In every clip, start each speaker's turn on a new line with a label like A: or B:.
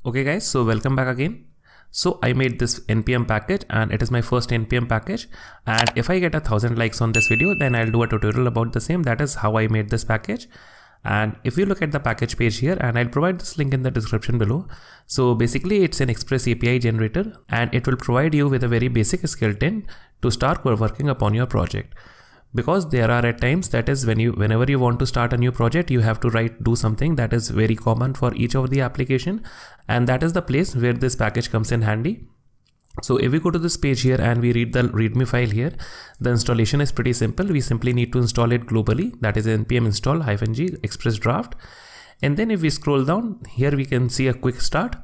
A: Okay guys, so welcome back again. So I made this npm package and it is my first npm package, and if I get 1,000 likes on this video, then I'll do a tutorial about the same. That is how I made this package. And if you look at the package page here, and I'll provide this link in the description below. So basically it's an Express API generator, and it will provide you with a very basic skeleton to start working upon your project. Because there are at times that is whenever you want to start a new project, you have to do something that is very common for each of the application, and that is the place where this package comes in handy. So if we go to this page here and we read the readme file here, the installation is pretty simple. We simply need to install it globally, that is npm install -g express draft. And then if we scroll down here, we can see a quick start.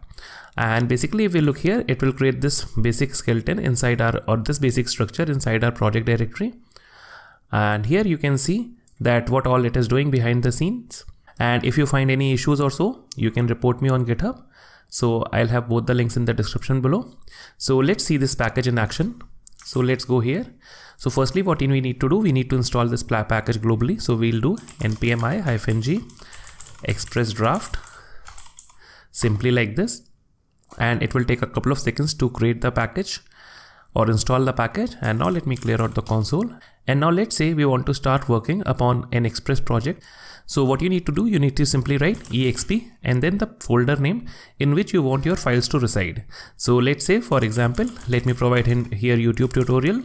A: And basically if we look here, it will create this basic skeleton inside this basic structure inside our project directory. And here you can see that what all it is doing behind the scenes. And if you find any issues or so, you can report me on GitHub. So I'll have both the links in the description below. So let's see this package in action. So let's go here. So firstly, what we need to do, we need to install this package globally. So we'll do npm -g express draft, simply like this. And it will take a couple of seconds to create the package or install the package. And now let me clear out the console. And now let's say we want to start working upon an Express project. So what you need to do, you need to simply write exp and then the folder name in which you want your files to reside. So let's say, for example, let me provide here YouTube tutorial,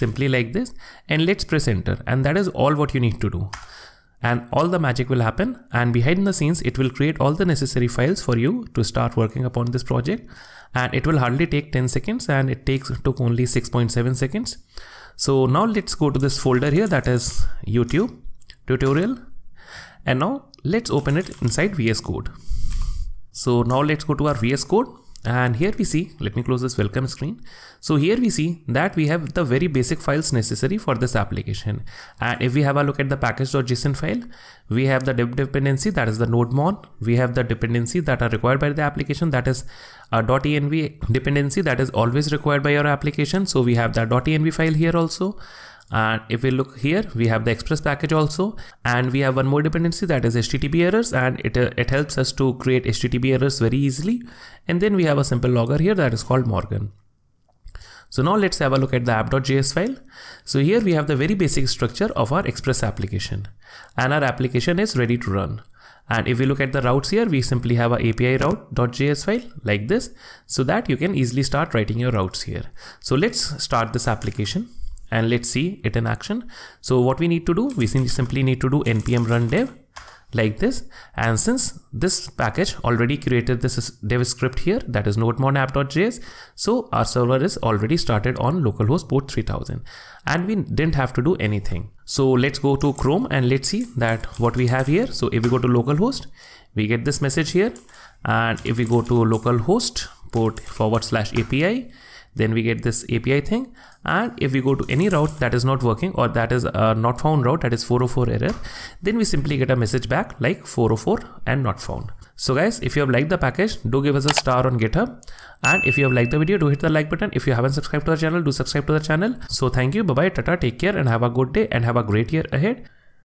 A: simply like this, and let's press enter. And that is all what you need to do. And all the magic will happen, and behind the scenes it will create all the necessary files for you to start working upon this project. And it will hardly take 10 seconds, and it took only 6.7 seconds. So now let's go to this folder here, that is YouTube tutorial. And now let's open it inside VS Code. So now let's go to our VS Code. And here we see, let me close this welcome screen. So here we see that we have the very basic files necessary for this application. And if we have a look at the package.json file, we have the dependency, that is the nodemon. We have the dependency that are required by the application, that is a .env dependency that is always required by your application. So we have the .env file here also. And if we look here, we have the Express package also, and we have one more dependency, that is HTTP errors, and it helps us to create HTTP errors very easily. And then we have a simple logger here that is called Morgan. So now let's have a look at the app.js file. So here we have the very basic structure of our Express application, and our application is ready to run. And if we look at the routes here, we simply have a API route.js file like this, so that you can easily start writing your routes here. So let's start this application and let's see it in action. So what we need to do, we simply need to do npm run dev like this. And since this package already created this dev script here, that is nodemon app.js, so our server is already started on localhost port 3000, and we didn't have to do anything. So let's go to Chrome and let's see that what we have here. So if we go to localhost, we get this message here. And if we go to localhost port /API, then we get this API thing. And if we go to any route that is not working, or that is a not found route, that is 404 error, then we simply get a message back like 404 and not found. So guys, if you have liked the package, do give us a star on GitHub. And if you have liked the video, do hit the like button. If you haven't subscribed to our channel, do subscribe to the channel. So thank you, bye bye, tata, take care, and have a good day and have a great year ahead.